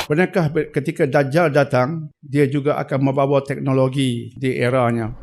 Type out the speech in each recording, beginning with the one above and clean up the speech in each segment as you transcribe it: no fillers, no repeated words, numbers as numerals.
Benarkah ketika Dajjal datang, dia juga akan membawa teknologi di eranya?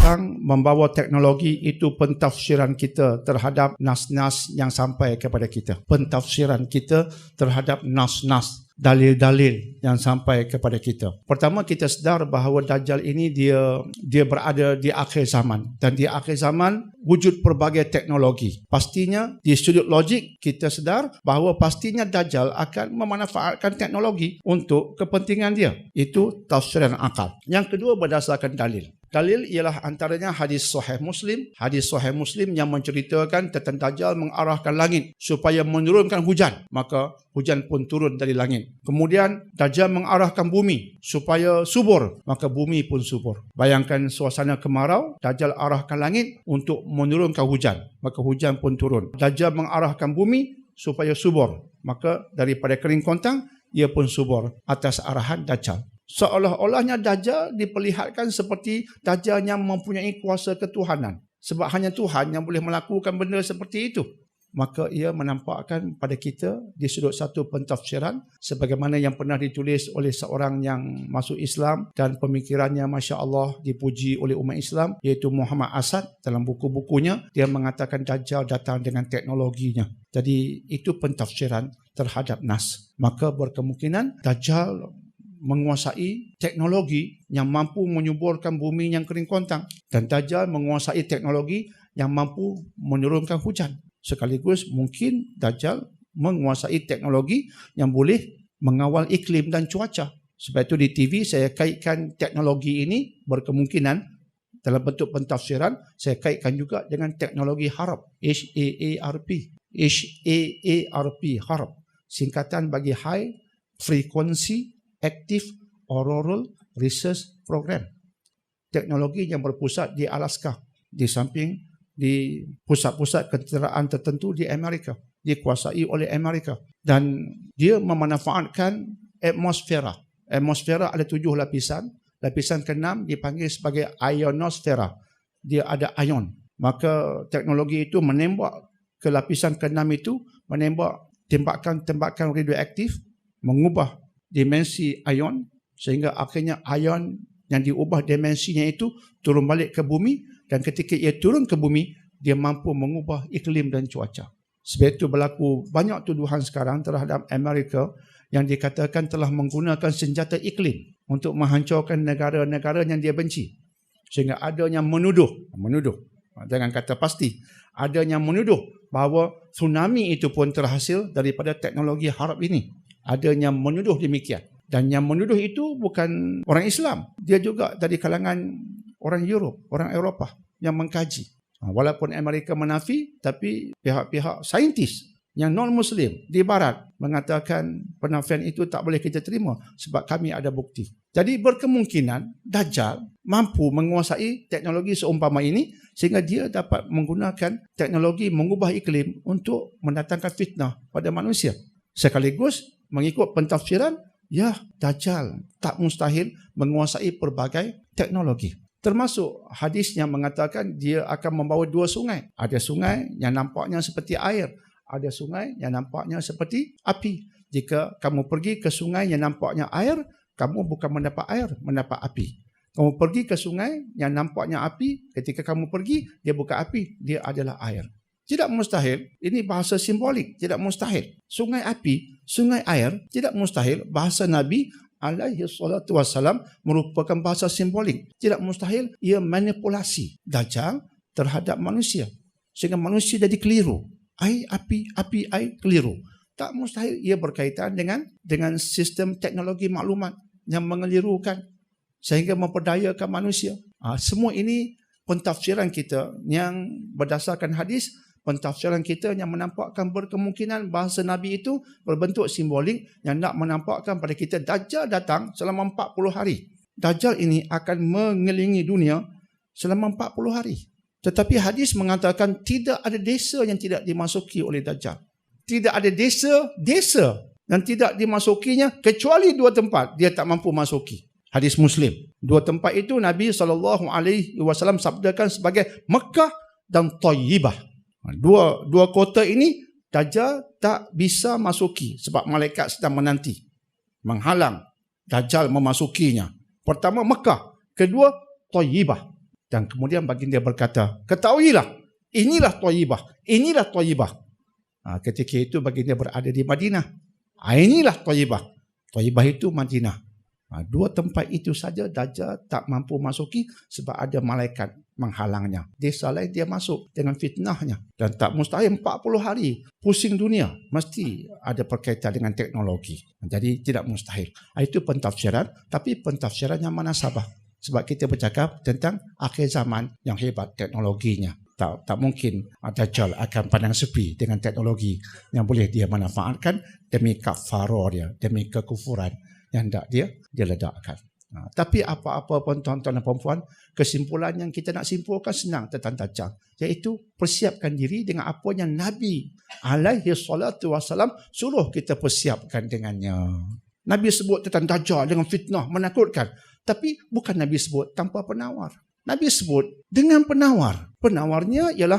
Datang membawa teknologi, itu pentafsiran kita terhadap nas-nas yang sampai kepada kita. Pentafsiran kita terhadap nas-nas, dalil-dalil yang sampai kepada kita. Pertama, kita sedar bahawa Dajjal ini dia berada di akhir zaman, dan di akhir zaman wujud pelbagai teknologi. Pastinya di sudut logik kita sedar bahawa pastinya Dajjal akan memanfaatkan teknologi untuk kepentingan dia. Itu tafsiran akal. Yang kedua, berdasarkan dalil. Dalil ialah antaranya hadis Sahih Muslim. Hadis Sahih Muslim yang menceritakan tentang Dajjal mengarahkan langit supaya menurunkan hujan. Maka hujan pun turun dari langit. Kemudian Dajjal mengarahkan bumi supaya subur. Maka bumi pun subur. Bayangkan suasana kemarau, Dajjal arahkan langit untuk menurunkan hujan. Maka hujan pun turun. Dajjal mengarahkan bumi supaya subur. Maka daripada kering kontang, ia pun subur atas arahan Dajjal. Seolah-olahnya Dajjal diperlihatkan seperti Dajjal yang mempunyai kuasa ketuhanan. Sebab hanya Tuhan yang boleh melakukan benda seperti itu. Maka ia menampakkan pada kita di sudut satu pentafsiran sebagaimana yang pernah ditulis oleh seorang yang masuk Islam dan pemikirannya Masya Allah dipuji oleh umat Islam, iaitu Muhammad Asad. Dalam buku-bukunya dia mengatakan Dajjal datang dengan teknologinya. Jadi itu pentafsiran terhadap nas. Maka berkemungkinan Dajjal menguasai teknologi yang mampu menyuburkan bumi yang kering kontang, dan Dajjal menguasai teknologi yang mampu menurunkan hujan. Sekaligus mungkin Dajjal menguasai teknologi yang boleh mengawal iklim dan cuaca. Sebab itu di TV saya kaitkan teknologi ini berkemungkinan dalam bentuk pentafsiran, saya kaitkan juga dengan teknologi HAARP. HAARP. HAARP. HAARP. Singkatan bagi High Frequency Active Auroral Research Program. Teknologi yang berpusat di Alaska, di samping di pusat-pusat ketenteraan tertentu di Amerika, dikuasai oleh Amerika, dan dia memanfaatkan atmosfera. Atmosfera ada 7 lapisan. Lapisan ke-6 dipanggil sebagai ionosfera. Dia ada ion. Maka teknologi itu menembak ke lapisan ke-6 itu, menembak tembakan radioaktif, mengubah dimensi ion, sehingga akhirnya ion yang diubah dimensinya itu turun balik ke bumi, dan ketika ia turun ke bumi, dia mampu mengubah iklim dan cuaca. Sebab itu berlaku banyak tuduhan sekarang terhadap Amerika yang dikatakan telah menggunakan senjata iklim untuk menghancurkan negara-negara yang dia benci. Sehingga ada yang menuduh, jangan kata pasti, ada yang menuduh bahawa tsunami itu pun terhasil daripada teknologi HAARP ini. Ada yang menuduh demikian. Dan yang menuduh itu bukan orang Islam. Dia juga dari kalangan orang Europe, orang Eropah yang mengkaji. Walaupun Amerika menafi, tapi pihak-pihak saintis yang non-Muslim di Barat mengatakan penafian itu tak boleh kita terima sebab kami ada bukti. Jadi berkemungkinan Dajjal mampu menguasai teknologi seumpama ini sehingga dia dapat menggunakan teknologi mengubah iklim untuk mendatangkan fitnah pada manusia. Sekaligus mengikut pentafsiran, ya, Dajjal tak mustahil menguasai pelbagai teknologi. Termasuk hadis yang mengatakan dia akan membawa 2 sungai. Ada sungai yang nampaknya seperti air. Ada sungai yang nampaknya seperti api. Jika kamu pergi ke sungai yang nampaknya air, kamu bukan mendapat air, mendapat api. Kamu pergi ke sungai yang nampaknya api, ketika kamu pergi, dia bukan api, dia adalah air. Tidak mustahil, ini bahasa simbolik, tidak mustahil. Sungai api, sungai air, tidak mustahil. Bahasa Nabi alaihi salatu wassalam merupakan bahasa simbolik. Tidak mustahil ia manipulasi Dajjal terhadap manusia, sehingga manusia jadi keliru. Air, api, air, keliru. Tak mustahil ia berkaitan dengan sistem teknologi maklumat yang mengelirukan sehingga memperdayakan manusia. Semua ini pentafsiran kita yang berdasarkan hadis, pentafsiran kita yang menampakkan berkemungkinan bahasa Nabi itu berbentuk simbolik yang nak menampakkan pada kita Dajjal datang selama 40 hari. Dajjal ini akan mengelilingi dunia selama 40 hari. Tetapi hadis mengatakan tidak ada desa yang tidak dimasuki oleh Dajjal. Tidak ada desa yang tidak dimasukinya kecuali 2 tempat dia tak mampu masuki. Hadis Muslim. 2 tempat itu Nabi SAW sabdakan sebagai Mekah dan Tayyibah. Dua kota ini Dajjal tak bisa masuki sebab malaikat sedang menanti. menghalang Dajjal memasukinya. Pertama Mekah, kedua Thayyibah. Dan kemudian baginda berkata, ketahuilah, inilah Thayyibah, inilah Thayyibah. Ketika itu baginda berada di Madinah. Inilah Thayyibah. Thayyibah itu Madinah. Dua tempat itu saja Dajjal tak mampu masuki sebab ada malaikat menghalangnya. Desa lain dia masuk dengan fitnahnya. Dan tak mustahil 40 hari pusing dunia. Mesti ada berkaitan dengan teknologi. Jadi tidak mustahil. Itu pentafsiran. Tapi pentafsiran yang munasabah. Sebab kita bercakap tentang akhir zaman yang hebat teknologinya. Tak mungkin Dajjal akan pandang sepi dengan teknologi yang boleh dia manfaatkan demi kafarah dia, demi kekufuran yang hendak dia ledakkan. Tapi apa-apa pun tuan-tuan dan perempuan, kesimpulan yang kita nak simpulkan senang tentang Dajjal, iaitu persiapkan diri dengan apa yang Nabi alaihi salatu wassalam suruh kita persiapkan dengannya. Nabi sebut tentang Dajjal dengan fitnah menakutkan, tapi bukan Nabi sebut tanpa penawar. Nabi sebut dengan penawar. Penawarnya ialah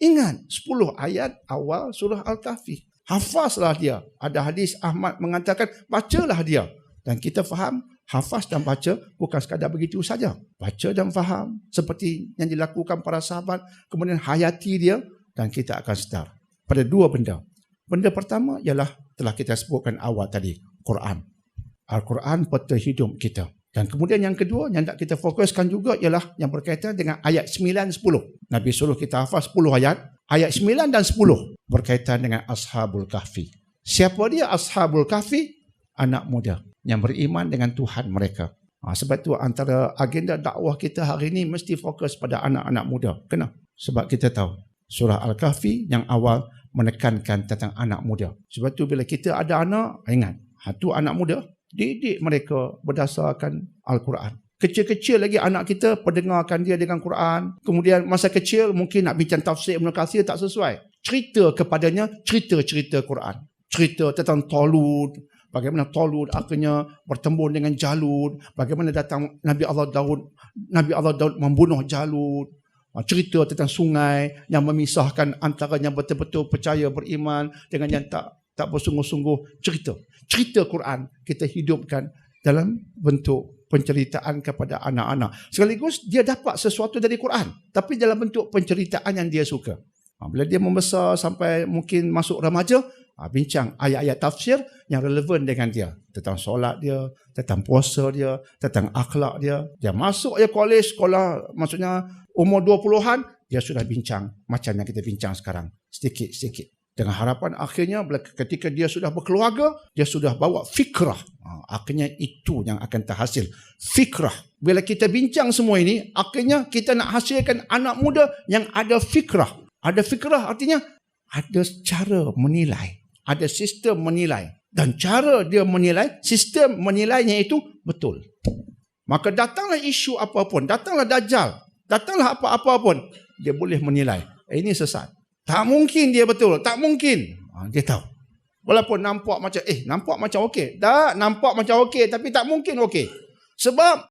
ingat 10 ayat awal surah Al-Kahfi. Hafazlah dia. Ada hadis Ahmad mengatakan bacalah dia. Dan kita faham hafaz dan baca bukan sekadar begitu saja. Baca dan faham seperti yang dilakukan para sahabat. Kemudian hayati dia dan kita akan sedar pada dua benda. Benda pertama ialah telah kita sebutkan awal tadi. Quran. Al-Quran peta hidup kita. Dan kemudian yang kedua yang nak kita fokuskan juga ialah yang berkaitan dengan ayat 9-10. Nabi suruh kita hafaz 10 ayat. Ayat 9 dan 10 berkaitan dengan Ashabul Kahfi. Siapa dia Ashabul Kahfi? Anak muda yang beriman dengan Tuhan mereka. Sebab itu antara agenda dakwah kita hari ini mesti fokus pada anak-anak muda. Kenapa? Sebab kita tahu surah Al-Kahfi yang awal menekankan tentang anak muda. Sebab itu bila kita ada anak, ingat, itu anak muda, didik mereka berdasarkan Al-Quran. Kecil-kecil lagi anak kita perdengarkan dia dengan Quran. Kemudian masa kecil mungkin nak bincang tafsir Ibn Katsir tak sesuai. Cerita kepadanya cerita-cerita Quran. Cerita tentang Talut. Bagaimana Talut akhirnya bertembung dengan Jalut. Bagaimana datang Nabi Allah Daud membunuh Jalut. Cerita tentang sungai yang memisahkan antara yang betul-betul percaya beriman dengan yang tak bersungguh-sungguh. Cerita Quran kita hidupkan dalam bentuk penceritaan kepada anak-anak. Sekaligus dia dapat sesuatu dari Quran, tapi dalam bentuk penceritaan yang dia suka. Bila dia membesar sampai mungkin masuk remaja, bincang ayat-ayat tafsir yang relevan dengan dia. Tentang solat dia, tentang puasa dia, tentang akhlak dia. Dia masuk kolej, sekolah, maksudnya umur 20-an, dia sudah bincang macam yang kita bincang sekarang. Sedikit-sedikit. Dengan harapan akhirnya ketika dia sudah berkeluarga, dia sudah bawa fikrah. Akhirnya itu yang akan terhasil. Fikrah. Bila kita bincang semua ini, akhirnya kita nak hasilkan anak muda yang ada fikrah. Ada fikrah artinya ada cara menilai. Ada sistem menilai. Dan cara dia menilai, sistem menilainya itu betul. Maka datanglah isu apapun, datanglah Dajjal, datanglah apa-apa pun, dia boleh menilai. Ini sesat. Tak mungkin dia betul. Tak mungkin. Dia tahu. Walaupun nampak macam okey. Tak, nampak macam okey. Tapi tak mungkin okey. Sebab